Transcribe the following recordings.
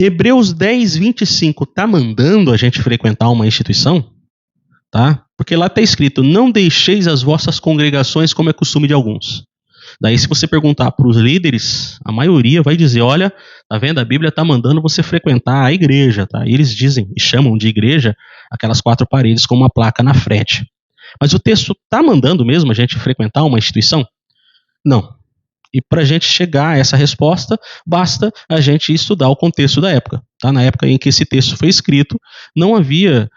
Hebreus 10, 25 está mandando a gente frequentar uma instituição? Tá? Porque lá está escrito, não deixeis as vossas congregações como é costume de alguns. Daí se você perguntar para os líderes, a maioria vai dizer, olha, tá vendo, a Bíblia está mandando você frequentar a igreja, tá? E eles dizem e chamam de igreja aquelas 4 paredes com uma placa na frente. Mas o texto está mandando mesmo a gente frequentar uma instituição? Não. E para a gente chegar a essa resposta, basta a gente estudar o contexto da época. Tá? Na época em que esse texto foi escrito, não havia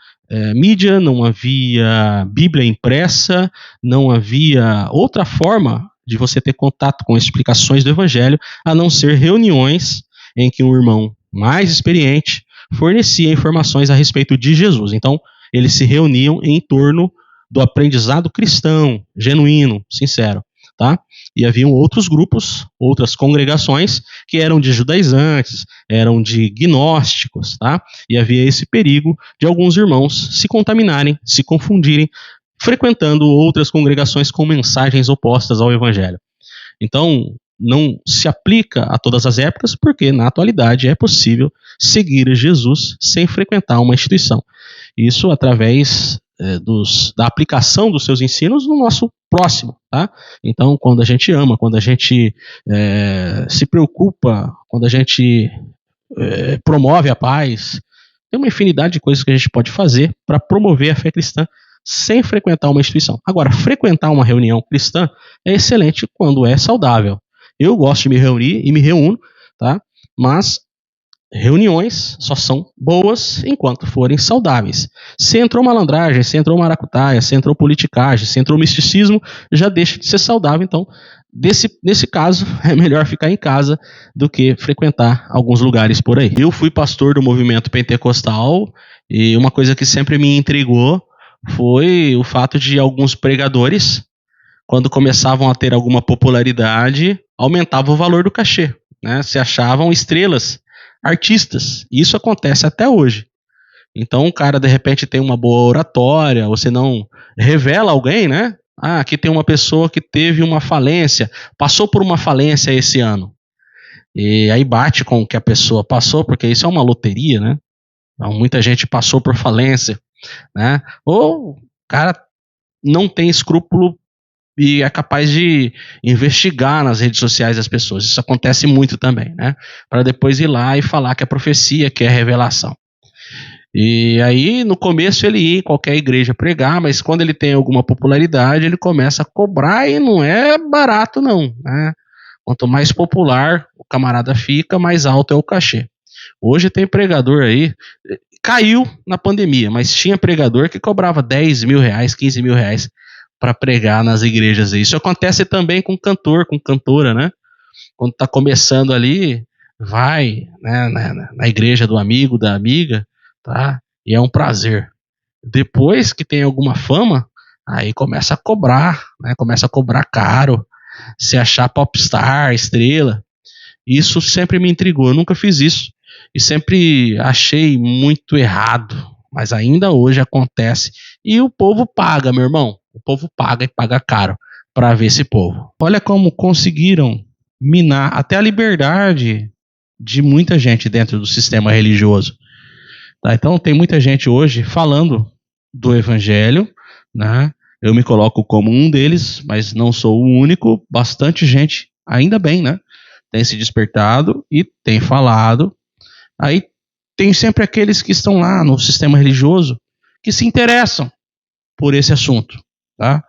mídia, não havia Bíblia impressa, não havia outra forma de você ter contato com explicações do Evangelho, a não ser reuniões em que um irmão mais experiente fornecia informações a respeito de Jesus. Então, eles se reuniam em torno do aprendizado cristão, genuíno, sincero. Tá? E haviam outros grupos, outras congregações que eram de judaizantes, eram de gnósticos, tá? E havia esse perigo de alguns irmãos se contaminarem, se confundirem, frequentando outras congregações com mensagens opostas ao evangelho. Então, não se aplica a todas as épocas, porque na atualidade é possível seguir Jesus sem frequentar uma instituição. Isso através da aplicação dos seus ensinos no nosso próximo, tá? Então, quando a gente ama, quando a gente se preocupa, quando a gente promove a paz, tem uma infinidade de coisas que a gente pode fazer para promover a fé cristã sem frequentar uma instituição. Agora, frequentar uma reunião cristã é excelente quando é saudável. Eu gosto de me reunir e me reúno, tá? Mas reuniões só são boas enquanto forem saudáveis. Se entrou malandragem, se entrou maracutaia, se entrou politicagem, se entrou misticismo, já deixa de ser saudável. Então, nesse caso, é melhor ficar em casa do que frequentar alguns lugares por aí. Eu fui pastor do movimento pentecostal e uma coisa que sempre me intrigou foi o fato de alguns pregadores, quando começavam a ter alguma popularidade, aumentava o valor do cachê, né? Se achavam estrelas, artistas. E isso acontece até hoje. Então, o cara, de repente, tem uma boa oratória, você não revela alguém, né? Ah, aqui tem uma pessoa que teve uma falência, passou por uma falência esse ano. E aí bate com o que a pessoa passou, porque isso é uma loteria, né? Então, muita gente passou por falência, né? Ou o cara não tem escrúpulo e é capaz de investigar nas redes sociais das pessoas. Isso acontece muito também, né? Para depois ir lá e falar que é profecia, que é revelação. E aí, no começo, ele ia em qualquer igreja pregar, mas quando ele tem alguma popularidade, ele começa a cobrar e não é barato, não, né? Quanto mais popular o camarada fica, mais alto é o cachê. Hoje tem pregador aí, caiu na pandemia, mas tinha pregador que cobrava 10 mil reais, 15 mil reais para pregar nas igrejas. Isso acontece também com cantor, com cantora, né? Quando está começando ali, vai, né, na igreja do amigo, da amiga, tá? E é um prazer. Depois que tem alguma fama, aí começa a cobrar, né? Começa a cobrar caro, se achar popstar, estrela. Isso sempre me intrigou, eu nunca fiz isso e sempre achei muito errado, mas ainda hoje acontece e o povo paga, meu irmão. O povo paga e paga caro para ver esse povo. Olha como conseguiram minar até a liberdade de muita gente dentro do sistema religioso. Tá? Então tem muita gente hoje falando do evangelho, né? Eu me coloco como um deles, mas não sou o único. Bastante gente, ainda bem, né? Tem se despertado e tem falado. Aí tem sempre aqueles que estão lá no sistema religioso que se interessam por esse assunto, tá?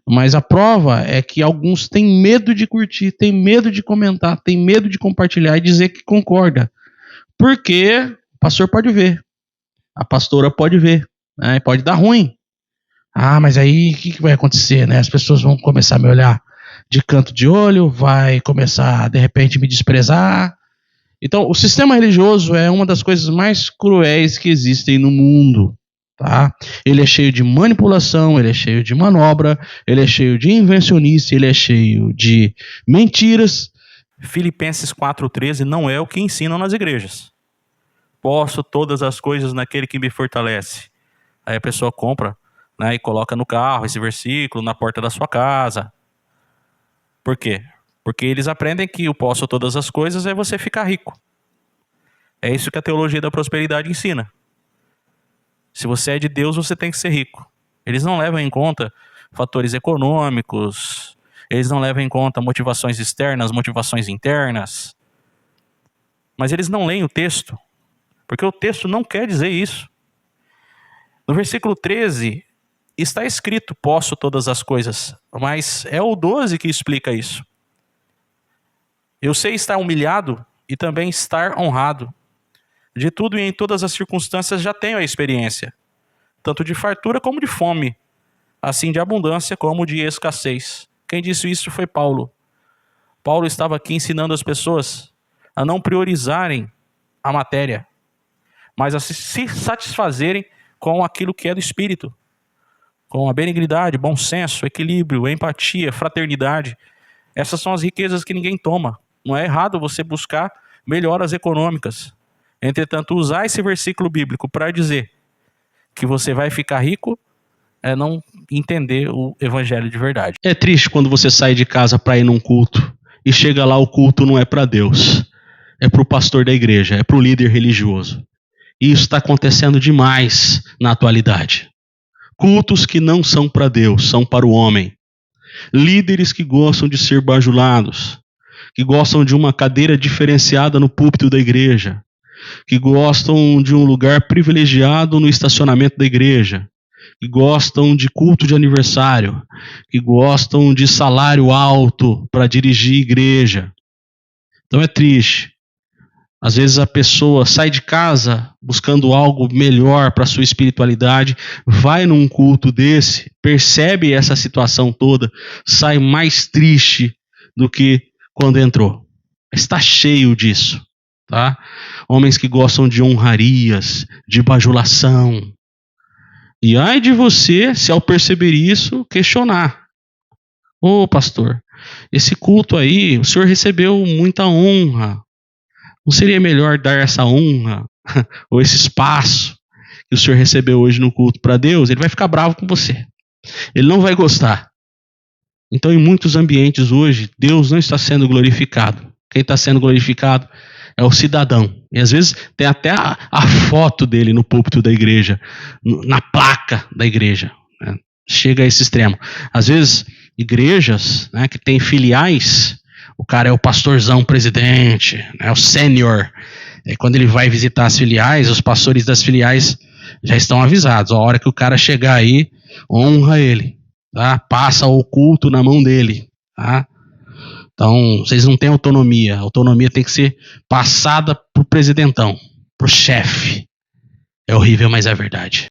Mas a prova é que alguns têm medo de curtir, têm medo de comentar, têm medo de compartilhar e dizer que concorda. Porque o pastor pode ver, a pastora pode ver, né? E pode dar ruim. Ah, mas aí o que vai acontecer, né? As pessoas vão começar a me olhar de canto de olho, vai começar de repente me desprezar. Então, o sistema religioso é uma das coisas mais cruéis que existem no mundo, tá? Ele é cheio de manipulação, ele é cheio de manobra, ele é cheio de invencionice, ele é cheio de mentiras. Filipenses 4,13 não é o que ensinam nas igrejas. Posso todas as coisas naquele que me fortalece. Aí a pessoa compra, né, e coloca no carro esse versículo, na porta da sua casa. Por quê? Porque eles aprendem que o posso todas as coisas é você ficar rico. É isso que a teologia da prosperidade ensina. Se você é de Deus, você tem que ser rico. Eles não levam em conta fatores econômicos, eles não levam em conta motivações externas, motivações internas. Mas eles não leem o texto, porque o texto não quer dizer isso. No versículo 13, está escrito, posso todas as coisas, mas é o 12 que explica isso. Eu sei estar humilhado e também estar honrado. De tudo e em todas as circunstâncias já tenho a experiência, tanto de fartura como de fome, assim de abundância como de escassez. Quem disse isso foi Paulo. Paulo estava aqui ensinando as pessoas a não priorizarem a matéria, mas a se satisfazerem com aquilo que é do Espírito, com a benignidade, bom senso, equilíbrio, empatia, fraternidade. Essas são as riquezas que ninguém toma. Não é errado você buscar melhoras econômicas. Entretanto, usar esse versículo bíblico para dizer que você vai ficar rico é não entender o evangelho de verdade. É triste quando você sai de casa para ir num culto e chega lá, o culto não é para Deus, é para o pastor da igreja, é para o líder religioso. E isso está acontecendo demais na atualidade. Cultos que não são para Deus, são para o homem. Líderes que gostam de ser bajulados, que gostam de uma cadeira diferenciada no púlpito da igreja, que gostam de um lugar privilegiado no estacionamento da igreja, que gostam de culto de aniversário, que gostam de salário alto para dirigir igreja. Então é triste. Às vezes a pessoa sai de casa buscando algo melhor para a sua espiritualidade, vai num culto desse, percebe essa situação toda, sai mais triste do que quando entrou. Está cheio disso, tá? Homens que gostam de honrarias, de bajulação. E ai de você, se ao perceber isso, questionar. Ô pastor, esse culto aí, o senhor recebeu muita honra. Não seria melhor dar essa honra ou esse espaço que o senhor recebeu hoje no culto para Deus? Ele vai ficar bravo com você. Ele não vai gostar. Então, em muitos ambientes hoje, Deus não está sendo glorificado. Quem está sendo glorificado é o cidadão. E às vezes tem até a foto dele no púlpito da igreja, na placa da igreja. Né? Chega a esse extremo. Às vezes, igrejas, né, que têm filiais, o cara é o pastorzão presidente, é o sênior. Quando ele vai visitar as filiais, os pastores das filiais já estão avisados. A hora que o cara chegar aí, honra ele. Tá? Passa o culto na mão dele. Tá? Então, vocês não têm autonomia. A autonomia tem que ser passada pro presidentão, pro chefe. É horrível, mas é verdade.